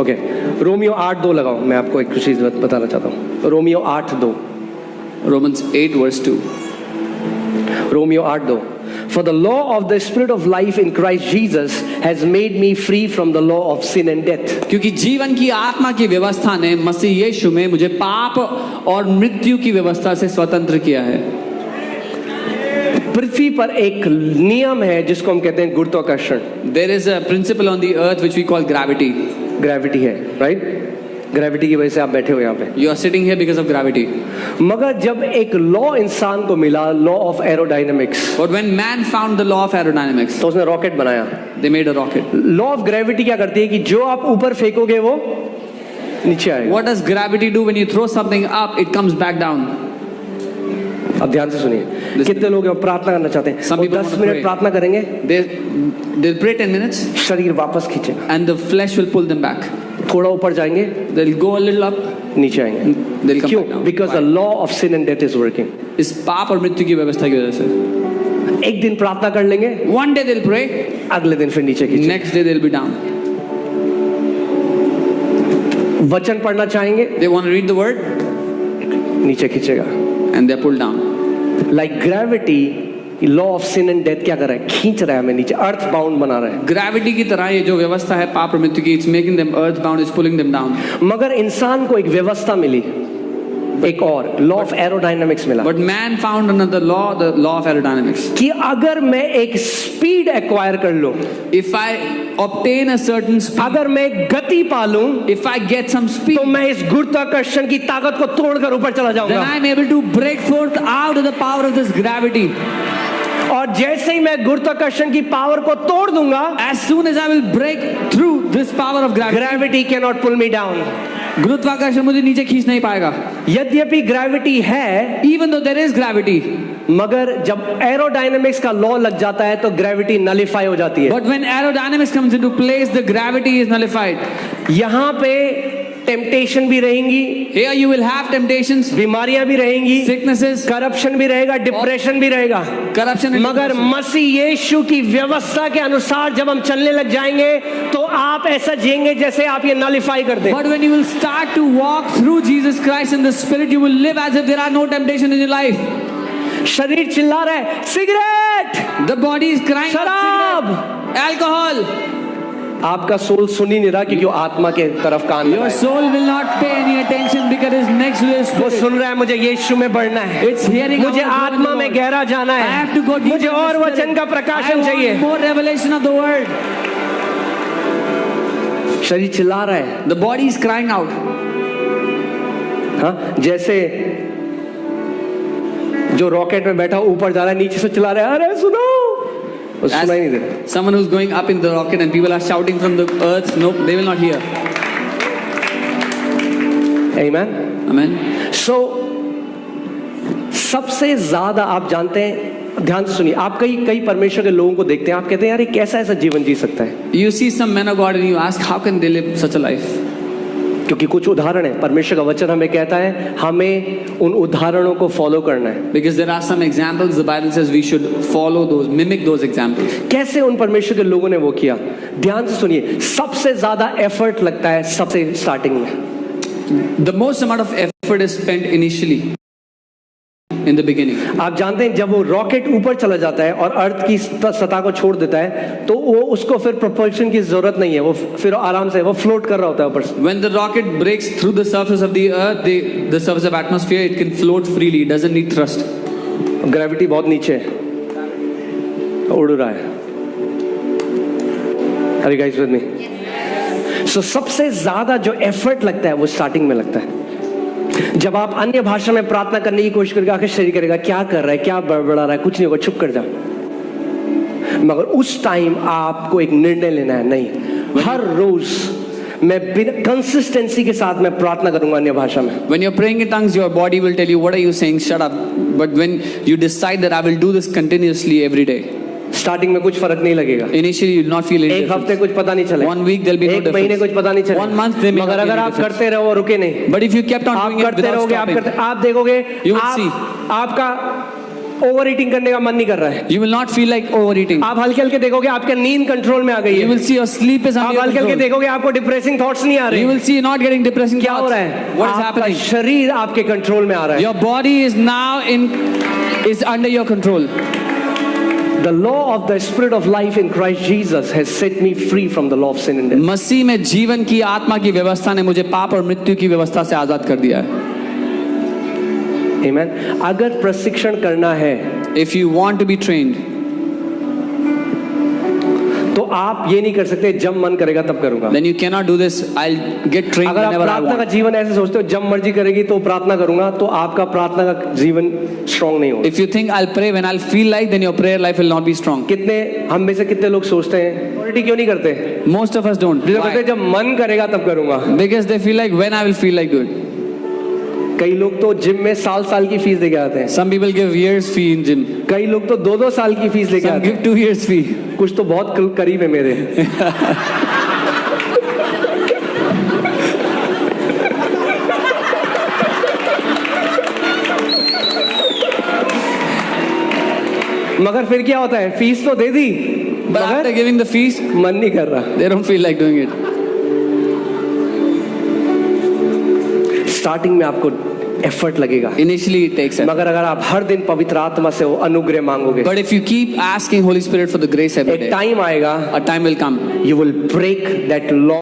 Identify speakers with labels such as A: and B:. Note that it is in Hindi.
A: ओके, रोमियो 8:2 लगाओ, मैं आपको एक चीज बताना चाहता हूँ। Romeo 8:2,
B: Romans 8 verse 2.
A: Romeo 8:2, For the law of the Spirit of life in Christ Jesus has made me free from the law of sin and death.
B: क्योंकि जीवन की आत्मा की व्यवस्था ने मसीह यीशु में मुझे पाप और मृत्यु की व्यवस्था से स्वतंत्र किया है।
A: पृथ्वी पर एक नियम है जिसको हम कहते हैं गुरुत्वाकर्षण।
B: There is a principle on the earth which we call gravity.
A: Gravity है, राइट? ग्रेविटी की वजह से आप बैठे हो यहाँ पे।
B: You are sitting here because of gravity.
A: मगर जब एक लॉ इंसान को मिला, law of aerodynamics,
B: But when man found the law of aerodynamics,
A: तो उसने रॉकेट बनाया।
B: they made a rocket.
A: Law of gravity क्या करती है कि जो आप ऊपर फेंकोगे वो नीचे आएगा।
B: What does gravity do? When you throw something up, it comes back down.
A: अब ध्यान से सुनिए, कितने लोग हैं प्रार्थना करना चाहते हैं?
B: Some
A: और
B: people
A: 10
B: want to
A: minute
B: pray.
A: प्रार्थना करेंगे,
B: They'll pray 10 minutes
A: शरीर वापस खींचेगा,
B: and the flesh will pull them back.
A: थोड़ा ऊपर जाएंगे,
B: They'll go a little up,
A: नीचे आएंगे।
B: they'll come
A: क्यों?
B: back down.
A: Because the law of sin and death is working.
B: इस पाप और मृत्यु की व्यवस्था की वजह से
A: एक दिन प्रार्थना कर लेंगे,
B: one day they'll pray,
A: अगले दिन फिर नीचे खींचेंगे।
B: next day they'll be down.
A: वचन पढ़ना चाहेंगे,
B: They want to read the word
A: नीचे खींचेगा।
B: and they're pulled down.
A: Like gravity, law of sin and death क्या कर रहा है? खींच रहा है हमें नीचे, अर्थ बाउंड बना रहा है।
B: ग्रेविटी की तरह ये जो व्यवस्था है पाप और मृत्यु की, it's making them earth bound, it's pulling them down.
A: मगर इंसान को एक व्यवस्था मिली, एक और लॉ ऑफ एरोडायनामिक्स मिला,
B: But man found another law, the law of aerodynamics.
A: कि अगर मैं एक स्पीड एक्वायर कर लूं,
B: If I obtain a certain speed,
A: अगर मैं गति पालूं,
B: if I get some speed,
A: तो मैं इस गुरुत्वाकर्षण की ताकत को तोड़कर ऊपर चला
B: then
A: जाऊंगा।
B: I'm able to break forth out of the power of this gravity.
A: और जैसे ही मैं गुरुत्वाकर्षण की पावर को तोड़ दूंगा,
B: As soon as I will break through this power of gravity,
A: gravity can not pull me down.
B: गुरुत्वाकर्षण मुझे नीचे खींच नहीं पाएगा।
A: यद्यपि ग्रेविटी है,
B: Even though there is gravity,
A: मगर जब एरोडायनेमिक्स का लॉ लग जाता है तो ग्रेविटी नलिफाई हो जाती है।
B: but when aerodynamics comes into place, the gravity is nullified.
A: यहाँ पे टेम्पटेशन भी रहेंगी,
B: Here you will have temptations,
A: बीमारियां भी रहेंगी,
B: sicknesses,
A: करप्शन भी रहेगा, डिप्रेशन भी रहेगा,
B: corruption and
A: मगर
B: depression.
A: मसीह यीशु की व्यवस्था के अनुसार जब हम चलने लग जाएंगे तो आप ऐसा जिएंगे जैसे आप ये नलिफाई कर दें।
B: But when you will start to walk through Jesus Christ in the Spirit, you will live as if there are no temptation in your life.
A: शरीर चिल्ला रहा है, cigarette,
B: The body is crying out,
A: शराब,
B: cigarette, alcohol.
A: आपका सोल सुन ही नहीं रहा क्योंकि वो आत्मा के तरफ कान
B: Your
A: लगाए।
B: soul will not pay any attention because it's next to your
A: वो
B: spirit.
A: सुन रहा है मुझे यीशु में बढ़ना है,
B: It's hearing.
A: मुझे
B: I want to go in
A: आत्मा
B: the
A: में
B: Lord.
A: गहरा जाना
B: I have
A: है,
B: to go deep
A: मुझे
B: in the
A: और
B: Spirit.
A: वचन का
B: I
A: प्रकाशन चाहिए।
B: want more revelation of the word.
A: शरीर चिल्ला रहा है,
B: The body is crying out.
A: हाँ, जैसे जो रॉकेट में बैठा ऊपर जा रहा है, नीचे से चिल्ला रहा है, अरे सुनो, वो
B: As
A: सुना ही नहीं दे रहा।
B: someone who's going up in the rocket and people are shouting from the earth, nope, they will not hear.
A: Amen.
B: Amen.
A: So, सबसे ज्यादा आप जानते हैं, ध्यान से सुनिए, आप कई परमेश्वर के लोगों को देखते हैं, आप कहते हैं यार ये कैसा ऐसा जीवन जी सकता है?
B: You see some men of God and you ask, how can they live such a life?
A: क्योंकि कुछ उदाहरण है, परमेश्वर का वचन हमें कहता है हमें उन उदाहरणों को फॉलो करना है।
B: Because there are some examples, the Bible says we should follow those, mimic those examples.
A: कैसे उन परमेश्वर के लोगों ने वो किया? ध्यान से सुनिए, सबसे ज्यादा एफर्ट लगता है सबसे स्टार्टिंग में।
B: The most amount of effort is spent initially, in the beginning.
A: आप जानते हैं जब वो रॉकेट ऊपर चला जाता है और अर्थ की सतह को छोड़ देता है तो वो उसको फिर प्रोपल्शन की जरूरत नहीं है, वो फिर आराम से वो फ्लोट कर रहा होता है ऊपर से।
B: When the rocket breaks through the surface of the earth, the surface of atmosphere, it can float freely. It doesn't need thrust.
A: Gravity बहुत नीचे है, उड़ रहा है। Are you guys with me? So सबसे ज्यादा जो एफर्ट लगता है वो स्टार्टिंग में लगता है। जब आप अन्य भाषा में प्रार्थना करने की कोशिश करेगा, आखिर शरीर करेगा क्या कर रहा है, क्या बड़बड़ा रहा है, कुछ नहीं होगा, चुप कर जा। मगर उस टाइम आपको एक निर्णय लेना है, नहीं, हर रोज मैं बिना कंसिस्टेंसी के साथ मैं प्रार्थना करूंगा अन्य भाषा में।
B: When you're praying in tongues, your body will tell you, what are you saying? Shut up. But when you decide that I will do this continuously every day,
A: starting में कुछ फर्क नहीं लगेगा,
B: initially you will not feel any
A: एक हफ्ते
B: difference.
A: कुछ पता नहीं चलेगा,
B: 1 week there'll be no
A: एक महीने
B: difference.
A: कुछ पता नहीं चलेगा,
B: 1 month there may
A: मगर
B: not be
A: अगर
B: any
A: आप
B: difference.
A: करते रहो, रुके नहीं,
B: But if you kept on
A: आप
B: doing it
A: करते
B: without
A: रहोगे,
B: stopping,
A: आप देखोगे
B: You will see.
A: आपका ओवर ईटिंग करने का मन नहीं कर रहा है।
B: You will not feel like overeating.
A: आप हल्के हल्के देखोगे आपका नींद कंट्रोल में आ गई
B: You
A: है।
B: will see your sleep is
A: आप
B: under your
A: हल्के हल्के
B: control.
A: देखोगे आपको डिप्रेसिंग थॉट्स नहीं आ
B: You
A: रहे।
B: will see you're not getting depressing
A: क्या हो
B: thoughts.
A: रहा है?
B: What is
A: आपका
B: happening?
A: शरीर आपके कंट्रोल में आ रहा है।
B: Your body is now is under your control.
A: The law of the spirit of life in Christ Jesus has set me free from the law of sin and death.
B: मसीह में जीवन की आत्मा की व्यवस्था ने मुझे पाप और मृत्यु की व्यवस्था से आजाद कर दिया है।
A: Amen. अगर प्रशिक्षण करना है
B: If you want to be trained,
A: तो आप ये नहीं कर सकते जब मन करेगा तब करूंगा।
B: then you cannot do this. I'll get trained
A: अगर आप
B: whenever I
A: प्रार्थना का
B: want.
A: जीवन ऐसे सोचते हो जब मर्जी करेगी तो प्रार्थना करूंगा, तो आपका प्रार्थना का जीवन स्ट्रांग नहीं होगा।
B: If you think I'll pray when I'll feel like, then your prayer life will not be strong.
A: कितने हम में से कितने लोग सोचते हैं ऑलरेडी क्यों नहीं करते?
B: Most of us don't.
A: जो कहते
B: Why?
A: हैं जब मन करेगा तब करूंगा।
B: Because they feel like when I will feel like good.
A: कई लोग तो जिम में साल साल की फीस देके आते हैं।
B: Some people give years fee in gym.
A: कई लोग तो 2-2 साल की फीस लेके
B: Some
A: आते हैं।
B: give 2 years fee.
A: कुछ तो बहुत करीब है मेरे। मगर फिर क्या होता है, फीस तो दे दी
B: But after
A: मगर
B: giving the fees,
A: मन नहीं कर रहा।
B: they don't feel like doing it.
A: Starting में आपको एफर्ट लगेगा,
B: Initially it takes effort.
A: मगर अगर आप हर दिन पवित्र आत्मा से वो अनुग्रह मांगोगे,
B: But if you keep asking Holy Spirit for the grace every
A: एक
B: day,
A: टाइम आएगा
B: a time will come.
A: You will break that law